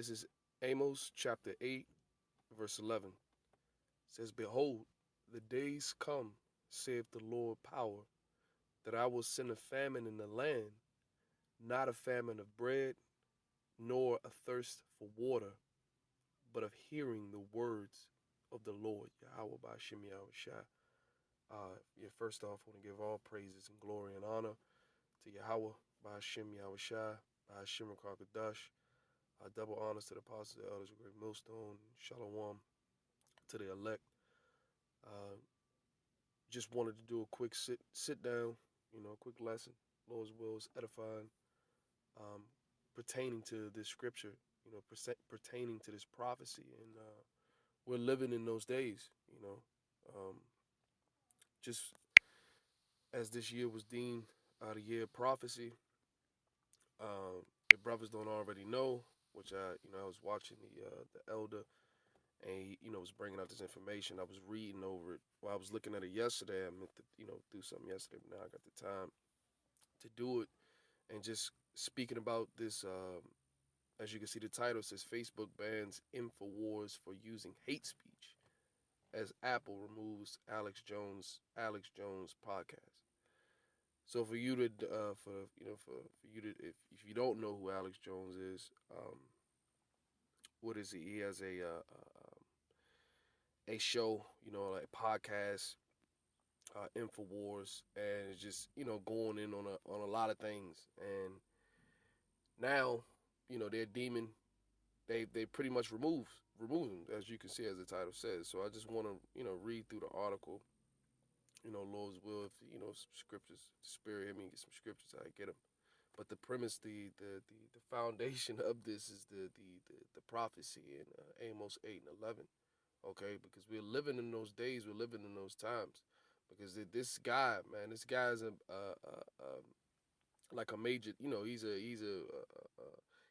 This is Amos chapter 8, verse 11. It says, Behold, the days come, saith the Lord power, that I will send a famine in the land, not a famine of bread, nor a thirst for water, but of hearing the words of the Lord. Yahweh Ba'Shem Yahushua. First off, I want to give all praises and glory and honor to Yahweh Ba'Shem Yahushua, Ba'Shem Rakakadash. Double honors to the apostles, the elders, of great millstone, Shalom to the elect. Uh, just wanted to do a quick sit down, a quick lesson. Lord's will is edifying, um, pertaining to this scripture, pertaining to this prophecy, and we're living in those days. Just as this year was deemed the year of prophecy. If brothers don't already know, which I was watching the elder, and he was bringing out this information. I was reading over it. Well, I was looking at it yesterday. I meant to, do something yesterday, but now I got the time to do it. And just speaking about this, as you can see, the title says Facebook bans InfoWars for using hate speech as Apple removes Alex Jones podcast. So for you to, for you to, if you don't know who Alex Jones is, what is he? He has a show, like podcast, Infowars, and it's just going in on a lot of things. And now, they're deeming they pretty much remove them, as you can see, as the title says. So I just want to read through the article. Lord's will, if some scriptures, spirit hit me, get some scriptures, I get them. But the premise, the foundation of this is the prophecy in Amos 8 and 11. Okay, because we're living in those days, we're living in those times. Because this guy, man, this guy's like a major,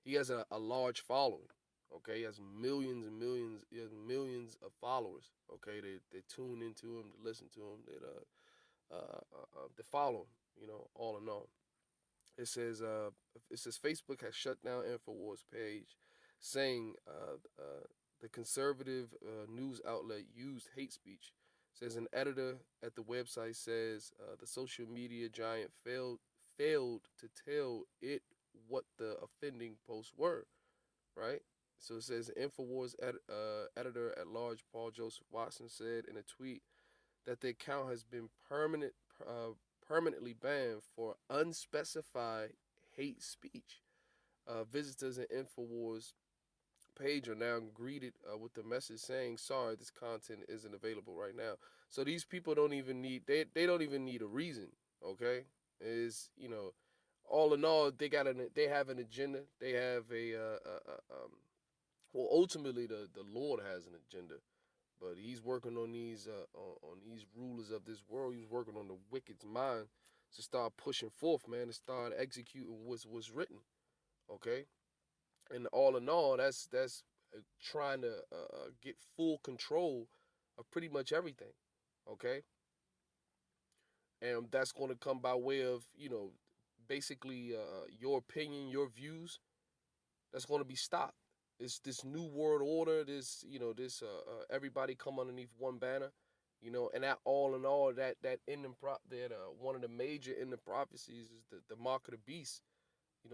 he has a large following. Okay, he has millions and millions, he has millions of followers. Okay, they tune into him, to listen to him, they follow him. All in all. It says Facebook has shut down Infowars page, saying the conservative news outlet used hate speech. Says an editor at the website says the social media giant failed to tell it what the offending posts were. Right. So it says Infowars editor at large Paul Joseph Watson said in a tweet that the account has been permanently banned for unspecified hate speech. Visitors in Infowars page are now greeted with the message saying, "Sorry, this content isn't available right now." So these people don't even need they don't even need a reason. Okay, is all in all they have an agenda. They have well, ultimately the Lord has an agenda, but he's working on these these rulers of this world. He's working on the wicked's mind to start pushing forth, man, to start executing what's written. Okay, and all in all, that's trying to get full control of pretty much everything. Okay, and that's going to come by way of basically your opinion, your views. That's going to be stopped. It's this new world order. This everybody come underneath one banner. And that all in all, that ending that one of the major ending prophecies is the mark of the beast.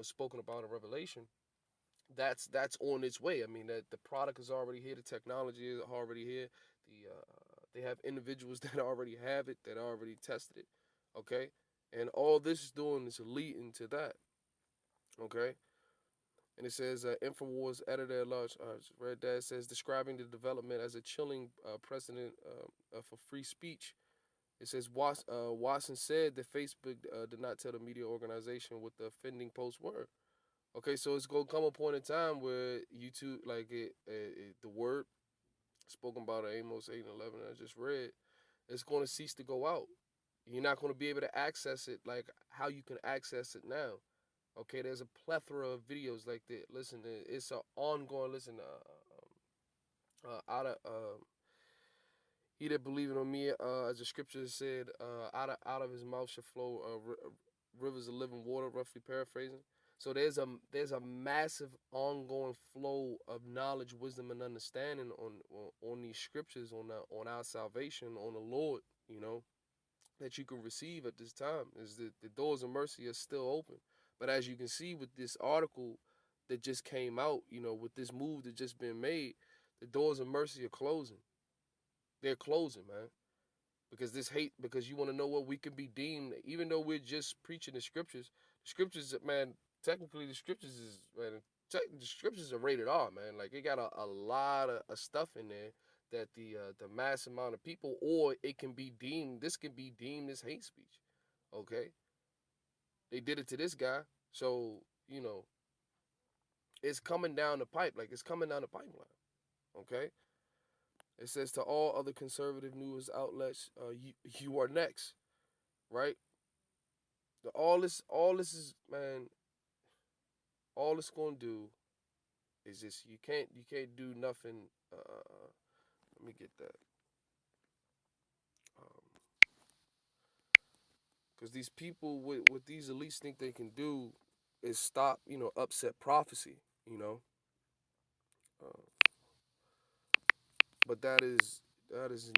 Spoken about in Revelation. That's on its way. I mean, that the product is already here. The technology is already here. They have individuals that already have it, that already tested it. Okay, and all this is doing is leading to that. Okay. And it says, Infowars editor at large, read that, says, describing the development as a chilling precedent for free speech. It says, Watson said that Facebook did not tell the media organization what the offending posts were. Okay, so it's going to come a point in time where YouTube, like the word spoken about in Amos 8 and 11 I just read, it's going to cease to go out. You're not going to be able to access it like how you can access it now. Okay, there's a plethora of videos like that. Listen, it's an ongoing. Listen, out of he that believeth on me, as the scripture said, out of his mouth shall flow rivers of living water. Roughly paraphrasing. So there's a massive ongoing flow of knowledge, wisdom, and understanding on these scriptures, on our salvation, on the Lord, that you can receive at this time. Is that the doors of mercy are still open. But as you can see with this article that just came out, with this move that just been made, the doors of mercy are closing. They're closing, man. Because you want to know what we can be deemed, even though we're just preaching the scriptures, man, technically the scriptures are rated R, man. Like, it got a lot of stuff in there that the mass amount of people, or this can be deemed as hate speech. Okay? They did it to this guy. So, it's coming down the pipe. Like, it's coming down the pipeline. Okay? It says to all other conservative news outlets, you are next, right? All this is, man. All it's gonna do is just you can't do nothing. Let me get that. Because these people, what these elites think they can do is stop, upset prophecy, you know. Uh, but that is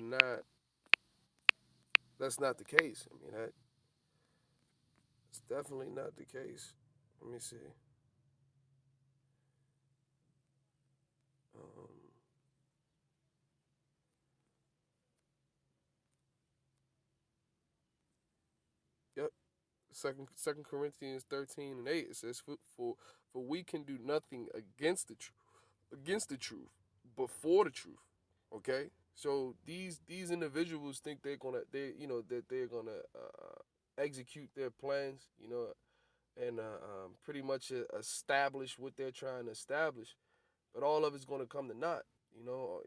not that's not the case. I mean, that's definitely not the case. Let me see. Um, yep. Second Corinthians 13:8. It says, for we can do nothing against the truth, but for the truth. Okay, so these individuals think that they're gonna execute their plans, and pretty much establish what they're trying to establish, but all of it's gonna come to naught. You're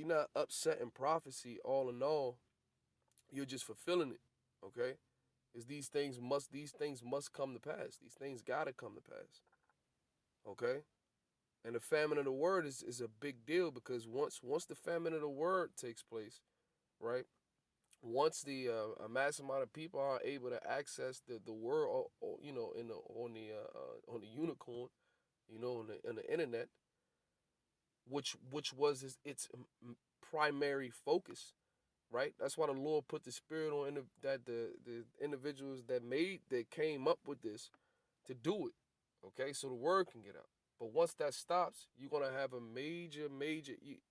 not upsetting prophecy. All in all, you're just fulfilling it. Okay, is these things must come to pass. These things gotta come to pass. Okay, and the famine of the word is a big deal, because once the famine of the word takes place, right? Once the a mass amount of people are able to access the word, in the on the unicorn, on the internet, which was its primary focus, right? That's why the Lord put the spirit on that the individuals that came up with this to do it. Okay, so the word can get out. But once that stops, you're gonna have a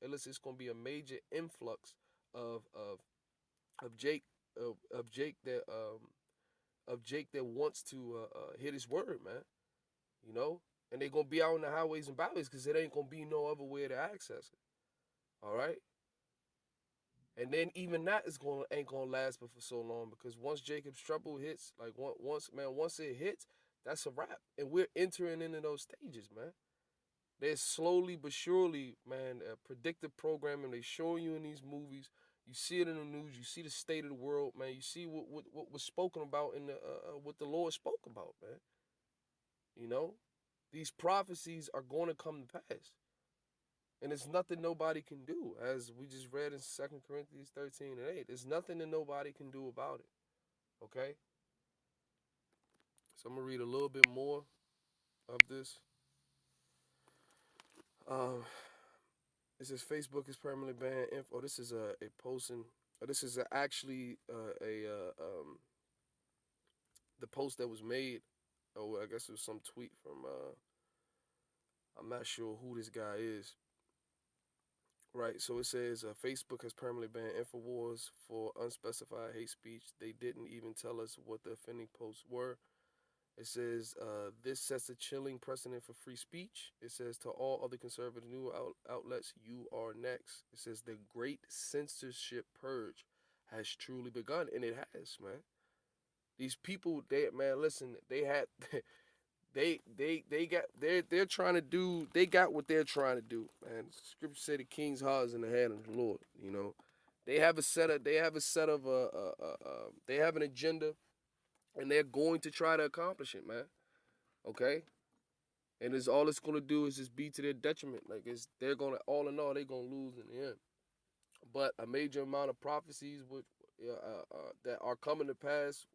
unless it's gonna be a major influx of Jake of Jake that wants to hit his word, man. You know, and they're gonna be out on the highways and byways because it ain't gonna be no other way to access it. All right, and then even that ain't gonna last but for so long, because once Jacob's trouble hits, like once it hits, that's a wrap, and we're entering into those stages, man. They're slowly but surely, man, predictive programming. They showing you in these movies. You see it in the news. You see the state of the world, man. You see what was spoken about in what the Lord spoke about, man. You know, these prophecies are going to come to pass, and it's nothing nobody can do, as we just read in 2 Corinthians 13:8. There's nothing that nobody can do about it. Okay, so I'm gonna read a little bit more of this. Um, It says Facebook is permanently banned. This is a posting. This is actually a the post that was made. Oh, I guess it was some tweet from. I'm not sure who this guy is. Right. So it says Facebook has permanently banned Infowars for unspecified hate speech. They didn't even tell us what the offending posts were. It says this sets a chilling precedent for free speech. It says to all other conservative news outlets, you are next. It says the great censorship purge has truly begun, and it has, man. These people, listen, they had, they got, they're trying to do, they got what they're trying to do, man. Scripture said the king's heart is in the hand of the Lord. They have they have an agenda, and they're going to try to accomplish it, man. Okay, and it's all it's gonna do is just be to their detriment. Like, they're gonna, all in all, they're gonna lose in the end. But a major amount of prophecies that are coming to pass,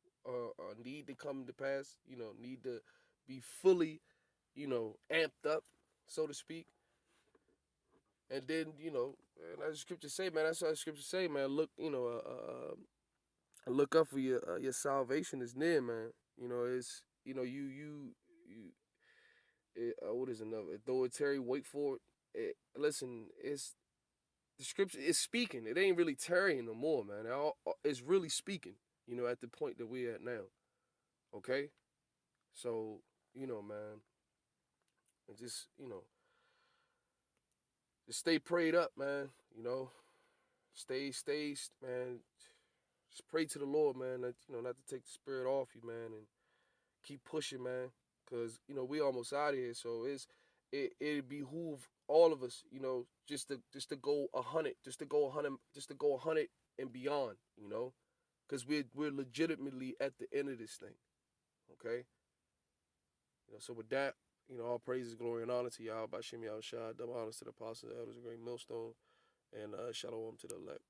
need to come to pass. Need to be fully amped up, so to speak. And then, and as the scripture say, man, that's what the scripture say, man. Look, look up for your salvation is near, man. It's you what is another authority? Wait for it. Listen, it's the scripture is speaking. It ain't really tarrying no more, man. It's really speaking. At the point that we're at now. Okay, so man, and just stay prayed up, man. Stay, man. Just pray to the Lord, man. That, not to take the spirit off you, man, and keep pushing, man. Cause we almost out of here, so it behoove all of us, just to go 100, just to go 100 and beyond, cause we're legitimately at the end of this thing, okay. So with that, all praises, glory, and honor to Yahweh, Bashim Yahushua, double honors to the apostles, the elders, a great millstone, and shalom to the elect.